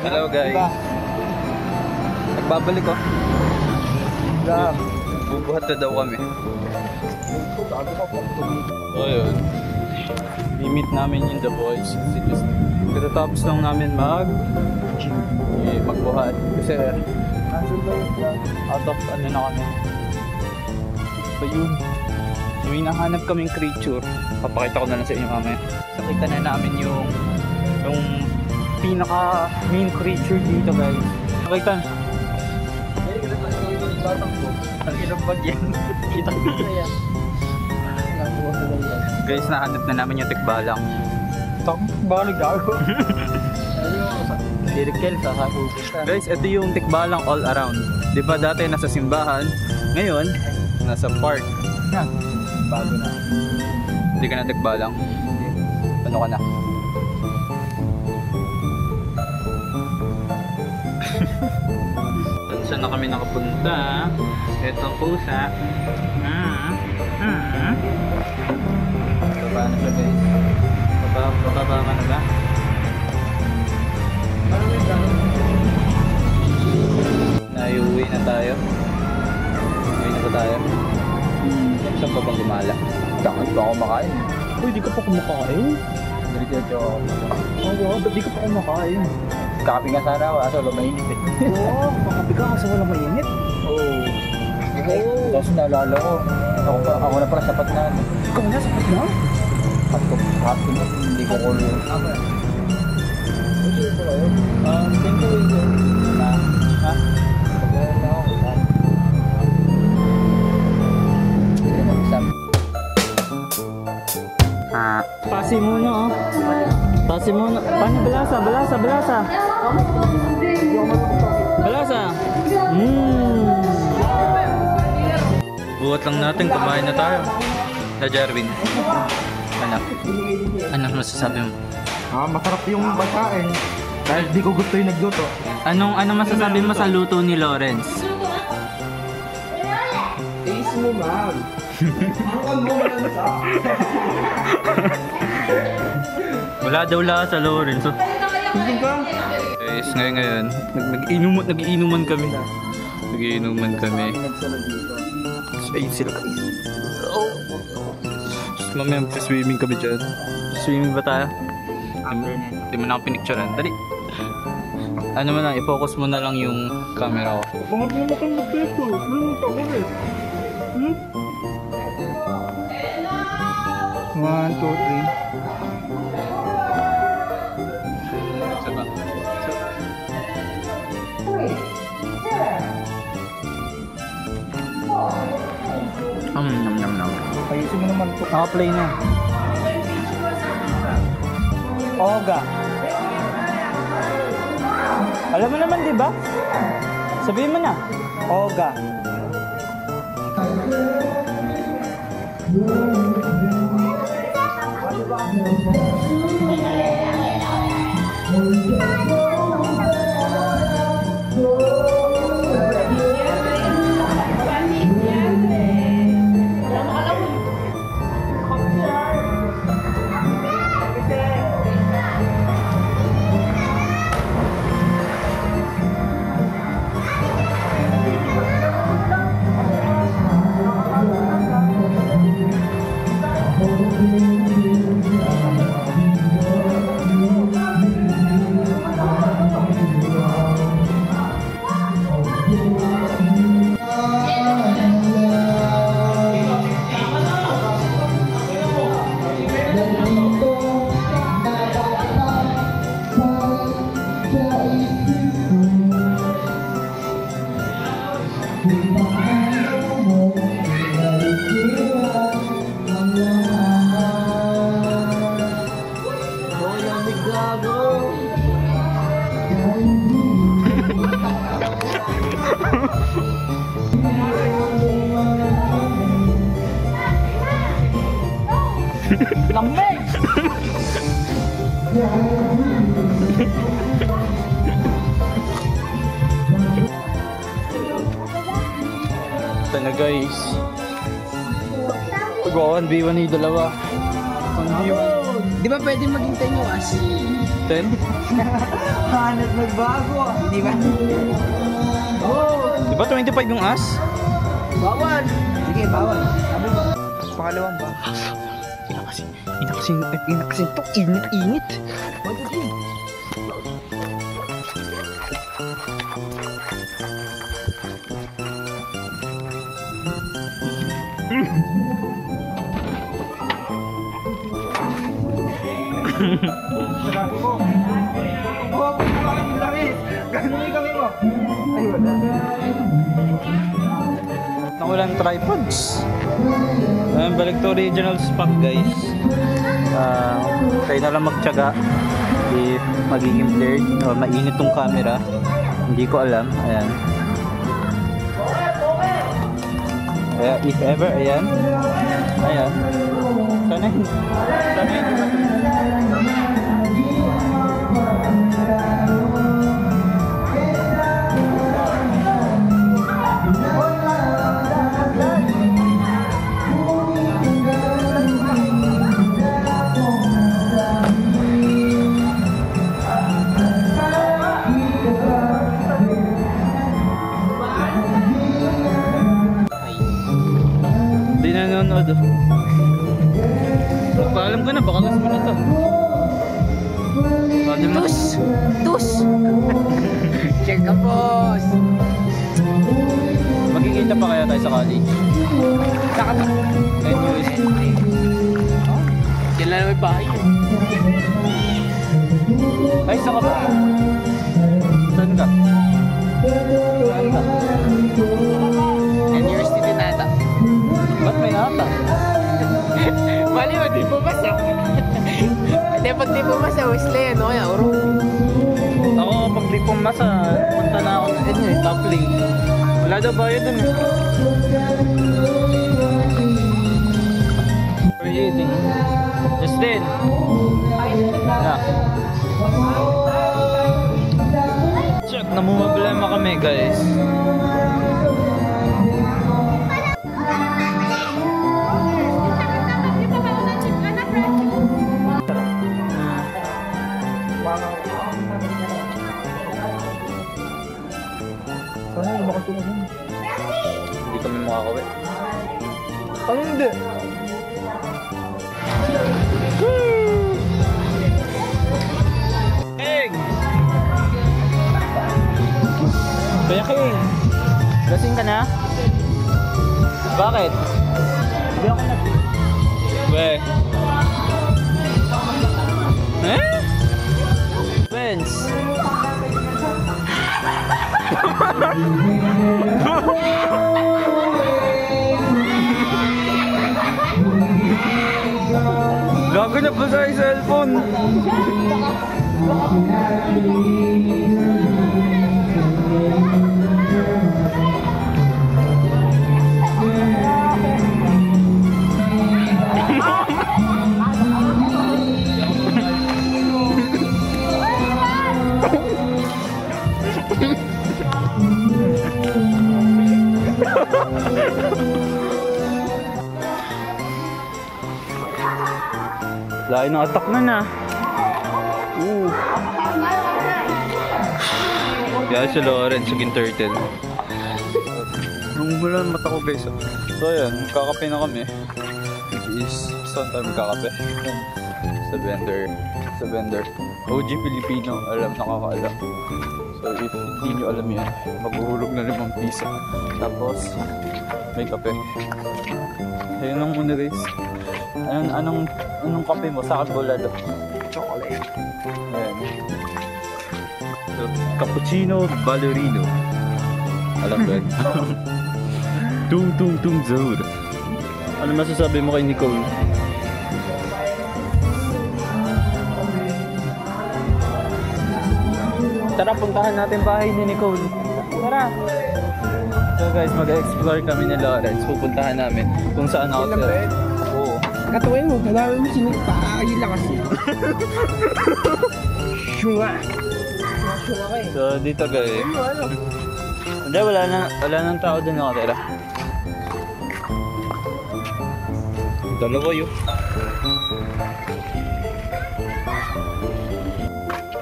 Hello guys. Nagbabalik ko. Bubuhat na daw kami. So yun. I-meet namin yung The Boys. Pero tapos lang namin magbuhat. Kasi out of ano na kami. So yun. May nahanap kaming creature. Papakita ko na lang sa inyo mamaya. Nakita na namin yung pinaka main creature dito guys. Nakita na. Ang ilang bag yan. Kita ko na yan. Guys, nahanap na namin yung tikbalang. Tikbalang gago. Dirikel sa hahugot. Guys, ito yung tikbalang all around. Diba dati nasa simbahan, ngayon nasa park. Yan, bago na. Hindi ka na tikbalang. Ano ka na? Saan na kami nakapunta? Ito ang pusa. Baba na siya guys. Bababa ka na ba? Naiuwi na tayo. Uwi na ba tayo? Saan pa bang gumala? Bakit pa ako makain? Uy, di ka pa kumakain? Diretso ako. Oo, ba't di ka pa kumakain? Kakapi nga sana ako, kaso wala mainit eh. Oo, kakapi ka kasi wala mainit? Oo. Tapos naalala ko, ako na pala sapat na. Ikaw na, sapat na? Happy na, hindi ko kulo. Ako na. Gusto ko kayo? Thank you. Ha? Pagkaroon na ako. Hindi na mag-isap. Pasi muna oh. Pasi muna. Paano balasa? Balasa. Balasa. Buhat lang natin, kumain na tayo. Na Jerwin. Ano masasabi mo? Masarap yung basain. Dahil di ko gusto yung nagluto. Anong masasabi mo sa luto ni Lawrence? Taste mo, ma'am. Wala daw lasa sa Lawrence. Hindi ka? Guys, ngayon. Nag-iinuman kami. Ay, sila guys. Oh. Just mamaya mag-swimming kami dyan. Swimming ba tayo? Hindi mo na ako pinicturean. Dali. Ano mo lang, i-focus mo na lang yung camera ko. Bakit mo naman mag-peso? Ano ka ko eh? 1, 2, 3. Saba. Nam. Ayusin mo naman ito. Naka-play na. Oga. Alam mo naman, di ba? Sabihin mo na. Oga. Lamig! Ito na guys. Pag-1v1 yung dalawa. 1v1. Di ba pwede maging 10 yung as? 10? Hanap nagbago. Di ba? Di ba 25 yung as? Bawal! Sige, bawal. Sabi mo. Pangalawang ba? Ina kasi to, init. Nakulang tripods. Balik to original spot, guys. Tayo na lang magtyaga if magiging blurred o mainit tong camera. Hindi ko alam. Ayan. Kaya if ever, ayan. Ayan. Sana hindi. Hindi na nanonood. Paalam ka na, baka last minute to. Tus! Check ka, boss! Magkikita pa kaya tayo sa college? Saka ba? NUS. Sila na may bahay yun. Ay, saan ka ba? Saan ka? Saan ka? University nata. Ba't may nata? Mali mo, di pumasa. Hindi, pag di pumasa, Wesley, ano kaya, uro. Ako, pag di pumasa, punta na ako sa inyo, top lane. Wala daw bayad dun eh. We're eating. Justin! Yeah. Check, namumblema kami, guys. Sana yung makatulog mo. Hindi kami makakawin. Ano hindi? King! Kuya King! Lasing ka na? Bakit? Hindi ako na. We. Eh? Friends. Gago na pa sa cellphone. Lain ng attack na. Kaya si Lawrence, saging turtle. Nung mula mata ko, guys. So ayan, kakape na kami. Which is, saan tayo magkakape? Sa vendor. OG Filipino, alam, nakakaalam. So if hindi nyo alam yan, maghuhulog na 5 piso. Tapos, may kape. Ayun lang muna, guys. Anong kape mo? Sa bolado? Chocolate. Ayan. So, cappuccino ballerino. Alam ba? Tung Zour. Ano masasabi mo kay Nicole? Tara, puntahan natin bahay ni Nicole. Tara! So guys, mag-explore kami ni Lawrence. Pupuntahan namin kung saan ako sila. Oo. Katuwin mo, dalawa mo sinipahila kasi. Syunga. Syunga ka eh. So dito guys. Hindi, wala nang tao din nakatira. Dalawa yun.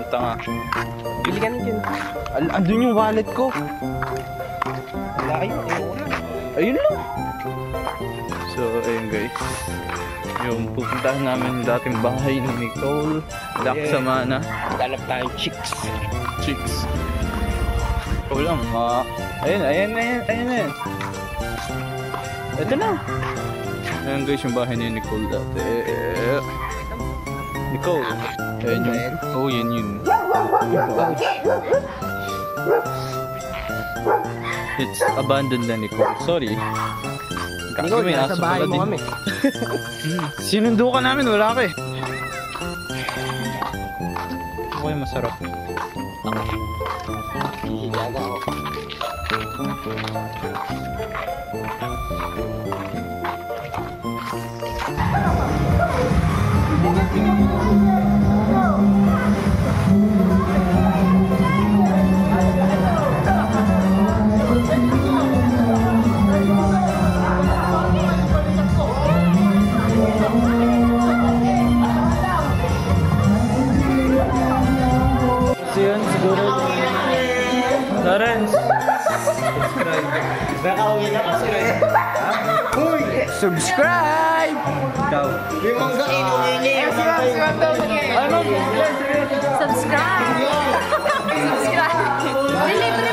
tanga. Bili ka na dyan. Andun yung wallet ko. Wala kayo. Ayoko na. Ayun lang. So, ayun guys. Yung pupuntahan namin yung dating bahay ni Nicole. Laksamana. Galap tayong chicks. Chicks. Ikaw lang, Ayan. Ito na. Ayan guys, yung bahay ni Nicole dati. Nicole. Ayan yun. Oh, yan yun. It's abandoned na, Nicole. Sorry. Ikaw, May nasa aso bahay pala mo din. kami. Sinundo ka namin, wala ka eh. Okay, masarap. Hihiga na ako. So yun, siguro. Lawrence. Subscribe! Ikaw. Subscribe! Subscribe! Delivery